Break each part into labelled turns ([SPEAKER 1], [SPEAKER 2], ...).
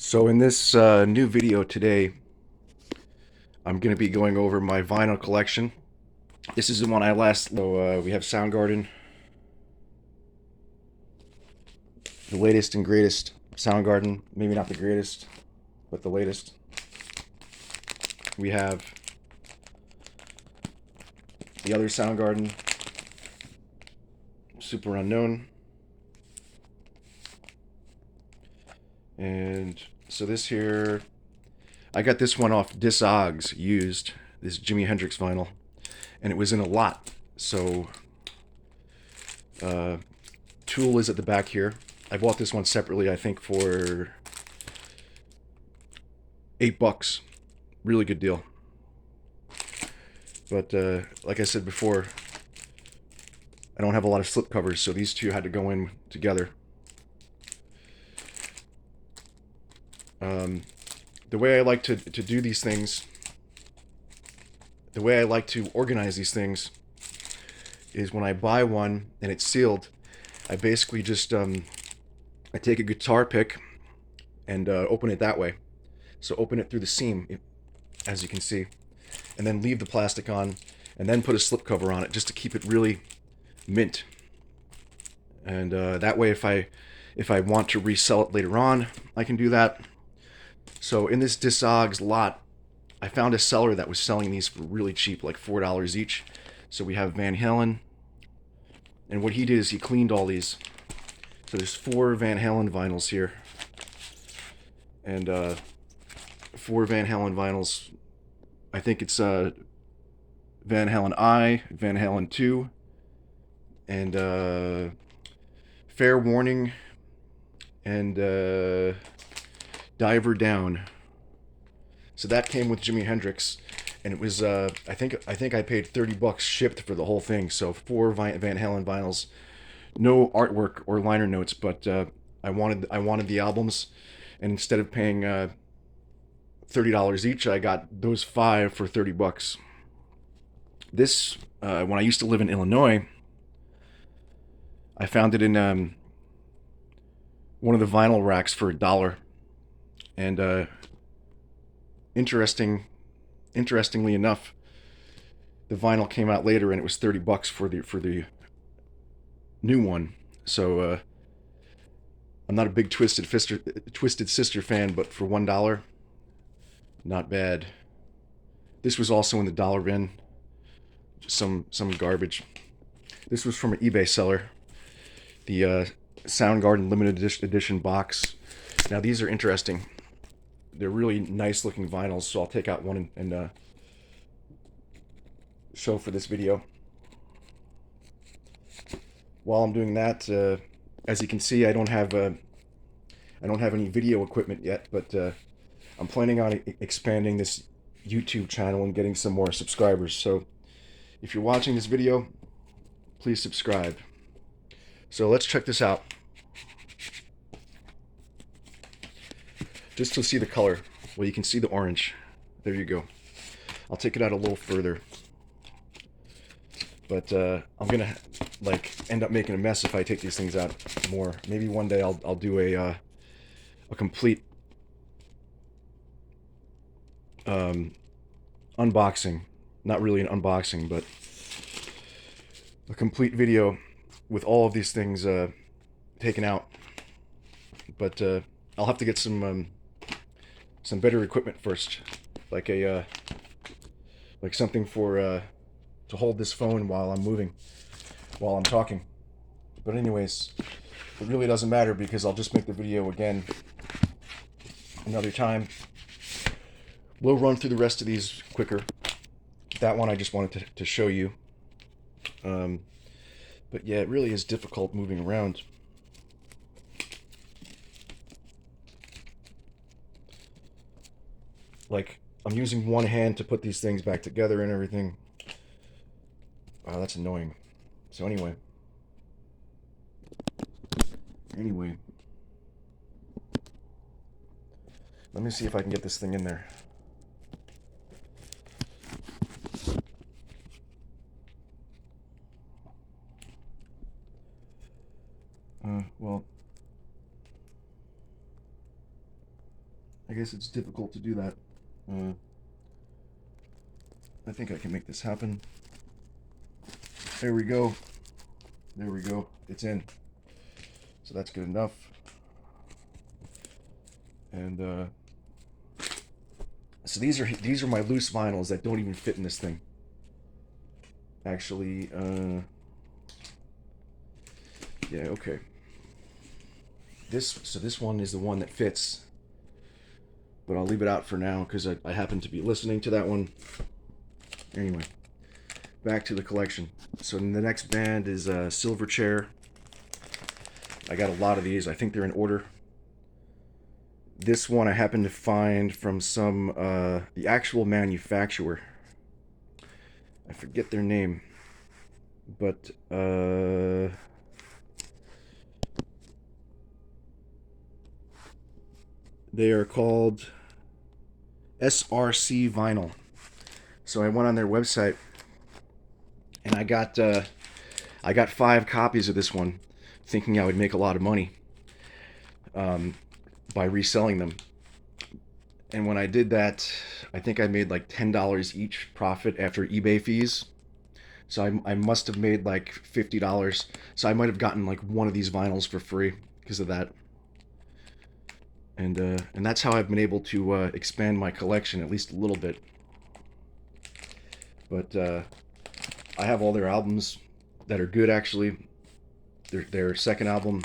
[SPEAKER 1] So in this new video today, I'm going to be going over my vinyl collection. This is the one I last. So we have Soundgarden, the latest and greatest Soundgarden. Maybe not the greatest, but the latest. We have the other Soundgarden, Super Unknown, and so this here, I got this one off 00's used. This Jimi Hendrix vinyl, and it was in a lot. So uh, Tool is at the back here. I bought this one separately, I think for $8. Really good deal. But like I said before, I don't have a lot of slip covers, so these two had to go in together. The way I like to do these things, the way I like to organize these things, is when I buy one and it's sealed, I basically just I take a guitar pick and open it that way. So open it through the seam, as you can see, and then leave the plastic on, and then put a slipcover on it just to keep it really mint. And that way, if I want to resell it later on, I can do that. So in this Discogs lot, I found a seller that was selling these for really cheap, like $4 each. So we have Van Halen, and what he did is he cleaned all these. So there's 4 Van Halen vinyls here, and 4 Van Halen vinyls. I think it's Van Halen I, Van Halen 2, and Fair Warning, and Diver Down. So that came with Jimi Hendrix, and it was I think I paid $30 shipped for the whole thing. So 4 Van Halen vinyls, no artwork or liner notes, but I wanted the albums, and instead of paying $30 each, I got those 5 for $30. This when I used to live in Illinois, I found it in one of the vinyl racks for $1, and interestingly enough, the vinyl came out later and it was $30 for the new one. So I'm not a big Twisted Sister fan, but for $1, not bad. This was also in the dollar bin. Some garbage. This was from an eBay seller. The Soundgarden limited edition box. Now these are interesting. They're really nice looking vinyls, so I'll take out one and show for this video. While I'm doing that, as you can see, I don't have any video equipment yet, but I'm planning on expanding this YouTube channel and getting some more subscribers. So if you're watching this video, please subscribe. So let's check this out. Just to see the color. Well, you can see the orange. There you go. I'll take it out a little further. But I'm gonna end up making a mess if I take these things out more. Maybe one day I'll do a complete unboxing. Not really an unboxing, but a complete video with all of these things taken out. But I'll have to get some better equipment first, like something for to hold this phone while I'm talking. But anyways, it really doesn't matter because I'll just make the video again another time. We'll run through the rest of these quicker. That one I just wanted to show you. But yeah, it really is difficult moving around. Like, I'm using one hand to put these things back together and everything. Oh, that's annoying. So anyway, let me see if I can get this thing in there. Well, I guess it's difficult to do that. I think I can make this happen. There we go. There we go. It's in. So that's good enough. And so these are my loose vinyls that don't even fit in this thing. Actually, yeah, okay. This one is the one that fits, but I'll leave it out for now because I happen to be listening to that one. Anyway, back to the collection. So the next band is Silverchair. I got a lot of these. I think they're in order. This one I happened to find from the actual manufacturer. I forget their name, but they are called SRC Vinyl. So I went on their website and I got 5 copies of this one, thinking I would make a lot of money by reselling them. And when I did that, I think I made like $10 each profit after eBay fees. So I must have made like $50. So I might have gotten like one of these vinyls for free because of that. And that's how I've been able to expand my collection at least a little bit. But I have all their albums that are good, actually. Their second album.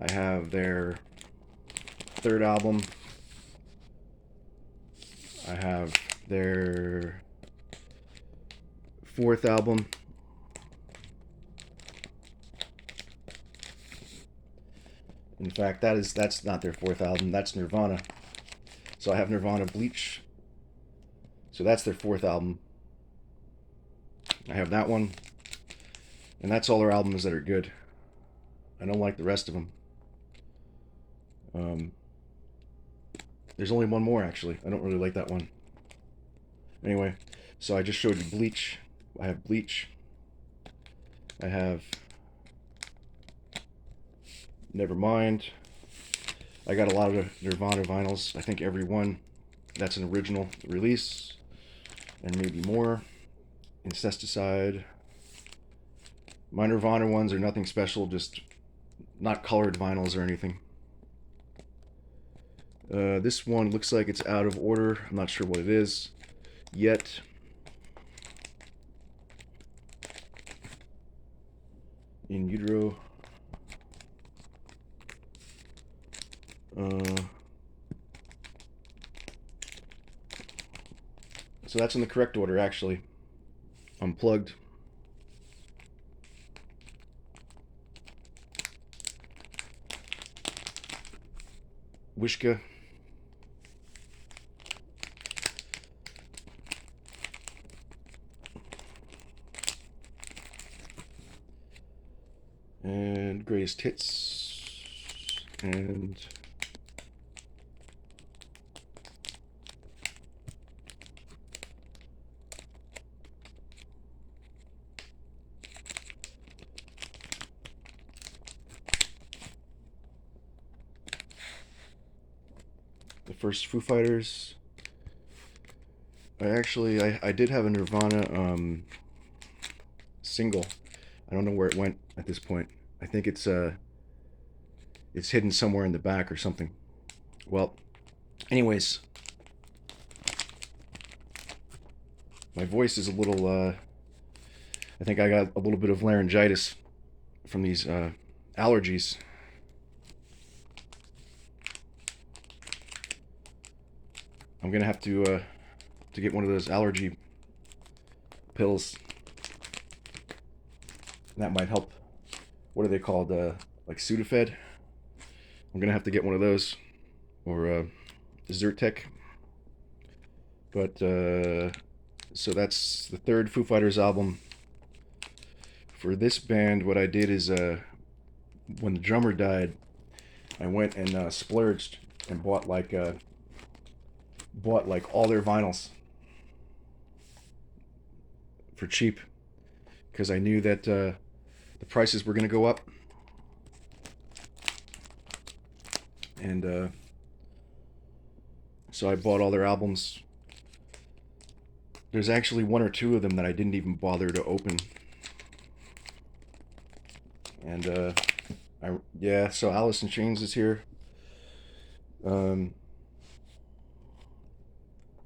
[SPEAKER 1] I have their third album. I have their fourth album. In fact, that's not their fourth album. That's Nirvana. So I have Nirvana Bleach. So that's their fourth album. I have that one. And that's all their albums that are good. I don't like the rest of them. There's only one more, actually. I don't really like that one. Anyway, so I just showed you Bleach. I have Bleach. I have Nevermind. I got a lot of Nirvana vinyls. I think every one that's an original release. And maybe more. Incesticide. My Nirvana ones are nothing special, just not colored vinyls or anything. This one looks like it's out of order. I'm not sure what it is yet. In Utero. So that's in the correct order, actually. Unplugged. Wishka. And Greatest Hits. And the first Foo Fighters. I did have a Nirvana single. I don't know where it went at this point. I think it's hidden somewhere in the back or something. Well, anyways, my voice is a little I think I got a little bit of laryngitis from these allergies. I'm gonna have to get one of those allergy pills. That might help. What are they called? Like Sudafed? I'm gonna have to get one of those, or Zyrtec. But so that's the third Foo Fighters album. For this band, what I did is when the drummer died, I went and splurged and bought like all their vinyls for cheap, because I knew that the prices were going to go up, and So I bought all their albums. There's actually one or two of them that I didn't even bother to open. And yeah, so Alice in Chains is here.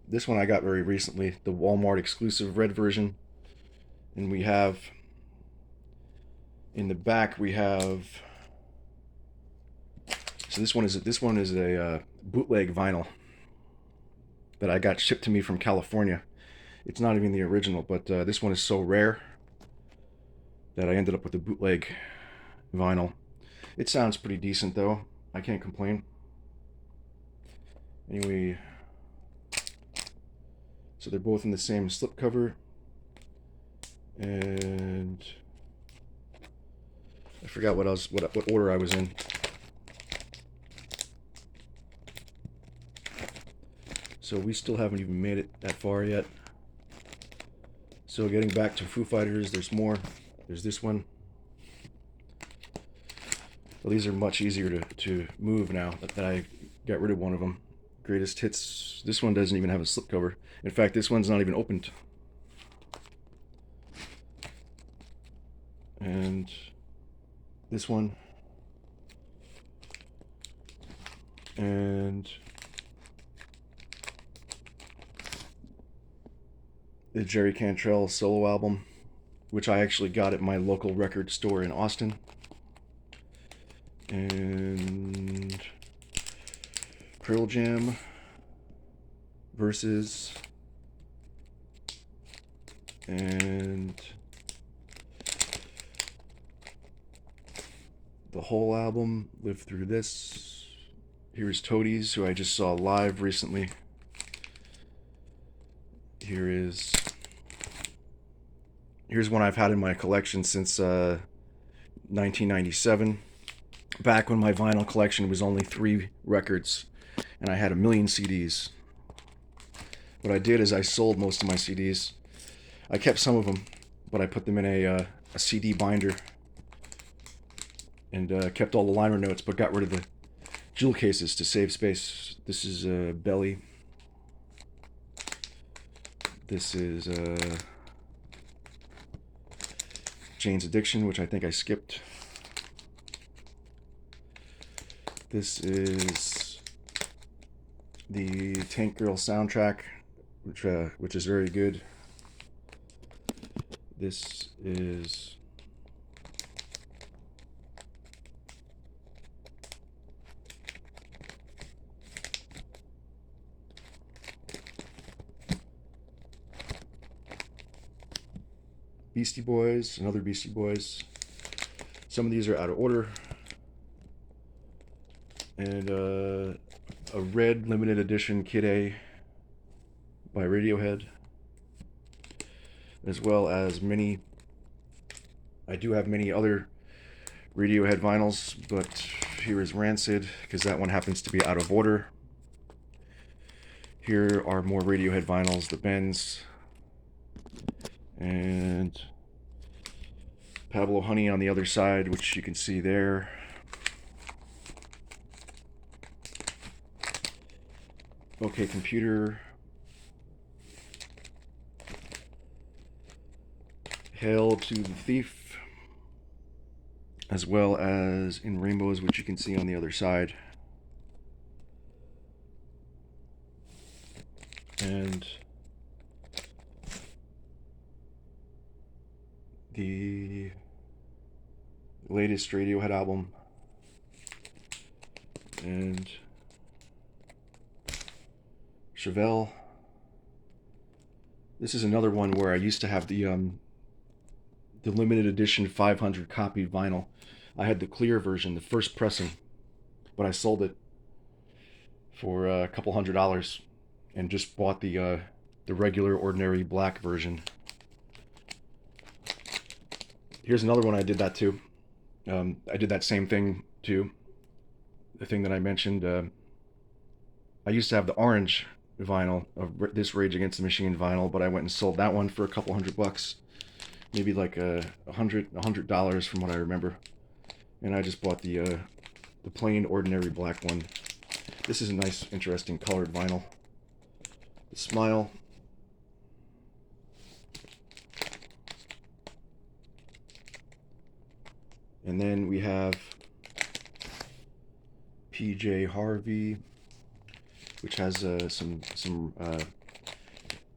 [SPEAKER 1] This one I got very recently, the Walmart exclusive red version. And we have, in the back we have, so this one is a bootleg vinyl that I got shipped to me from California. It's not even the original, but this one is so rare that I ended up with the bootleg vinyl. It sounds pretty decent though. I can't complain. Anyway, so they're both in the same slipcover, and I forgot what order I was in. So we still haven't even made it that far yet. So getting back to Foo Fighters, there's more. There's this one. Well, these are much easier to move now that I got rid of one of them. Greatest Hits. This one doesn't even have a slipcover. In fact, this one's not even opened. And this one. And the Jerry Cantrell solo album, which I actually got at my local record store in Austin. And Pearl Jam versus, and the whole album, Live Through This. Here's Toadies, who I just saw live recently. Here's one I've had in my collection since 1997, back when my vinyl collection was only 3 records and I had 1 million CDs. What I did is I sold most of my CDs. I kept some of them, but I put them in a CD binder and kept all the liner notes, but got rid of the jewel cases to save space. This is Belly. This is Jane's Addiction, which I think I skipped. This is the Tank Girl soundtrack, which is very good. This is Beastie Boys, another Beastie Boys. Some of these are out of order. And a red limited edition Kid A by Radiohead, as well as many. I do have many other Radiohead vinyls, but here is Rancid, because that one happens to be out of order. Here are more Radiohead vinyls, the Bends, and Pablo Honey on the other side, which you can see there. OK Computer, Hail to the Thief, as well as In Rainbows, which you can see on the other side. And the latest Radiohead album, and Chevelle. This is another one where I used to have the limited edition 500 copy vinyl. I had the clear version, the first pressing, but I sold it for a couple $100 and just bought the regular ordinary black version. Here's another one I did that too. I did that same thing too. The thing that I mentioned. I used to have the orange vinyl of this Rage Against the Machine vinyl, but I went and sold that one for a couple $100, maybe like $100 from what I remember. And I just bought the plain ordinary black one. This is a nice, interesting colored vinyl. Smile. And then we have PJ Harvey, which has some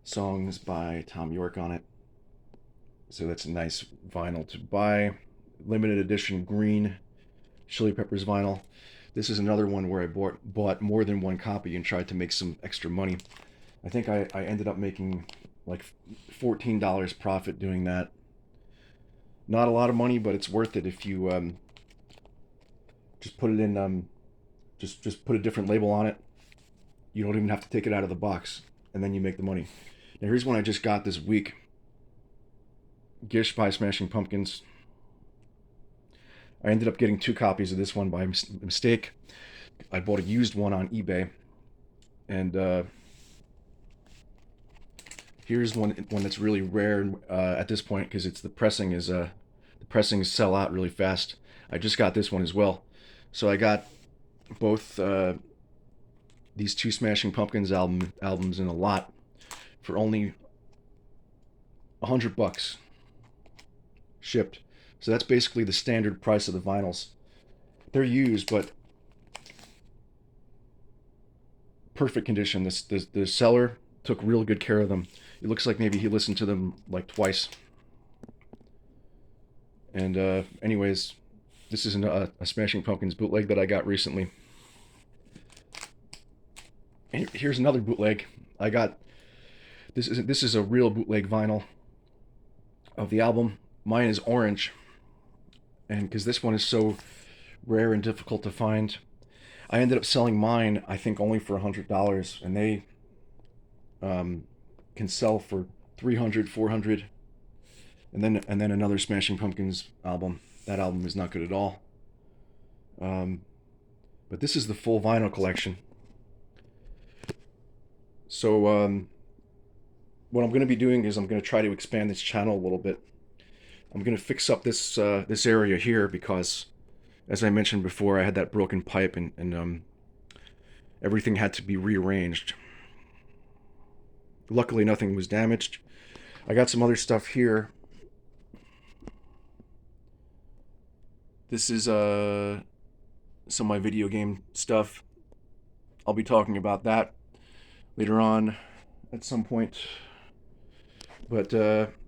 [SPEAKER 1] songs by Tom York on it. So that's a nice vinyl to buy. Limited edition green Chili Peppers vinyl. This is another one where I bought more than one copy and tried to make some extra money. I think I ended up making like $14 profit doing that. Not a lot of money, but it's worth it if you just put it in, just put a different label on it. You don't even have to take it out of the box, and then you make the money. Now here's one I just got this week. Gish by Smashing Pumpkins. I ended up getting 2 copies of this one by mistake. I bought a used one on eBay, and here's one that's really rare at this point because the pressings sell out really fast. I just got this one as well, so I got both these 2 Smashing Pumpkins albums in a lot for only $100 shipped. So that's basically the standard price of the vinyls. They're used, but perfect condition. The seller took real good care of them. It looks like maybe he listened to them like twice. And anyways, this is a Smashing Pumpkins bootleg that I got recently. And here's another bootleg I got. This is a real bootleg vinyl of the album. Mine is orange, and because this one is so rare and difficult to find, I ended up selling mine, I think, only for $100, and they can sell for $300, $400. And then another Smashing Pumpkins album. That album is not good at all. But this is the full vinyl collection. So what I'm going to be doing is I'm going to try to expand this channel a little bit. I'm going to fix up this this area here because, as I mentioned before, I had that broken pipe and everything had to be rearranged. Luckily, nothing was damaged. I got some other stuff here. This is some of my video game stuff. I'll be talking about that later on at some point. But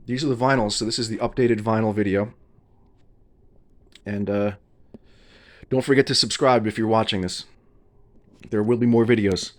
[SPEAKER 1] these are the vinyls, so this is the updated vinyl video. And don't forget to subscribe if you're watching this. There will be more videos.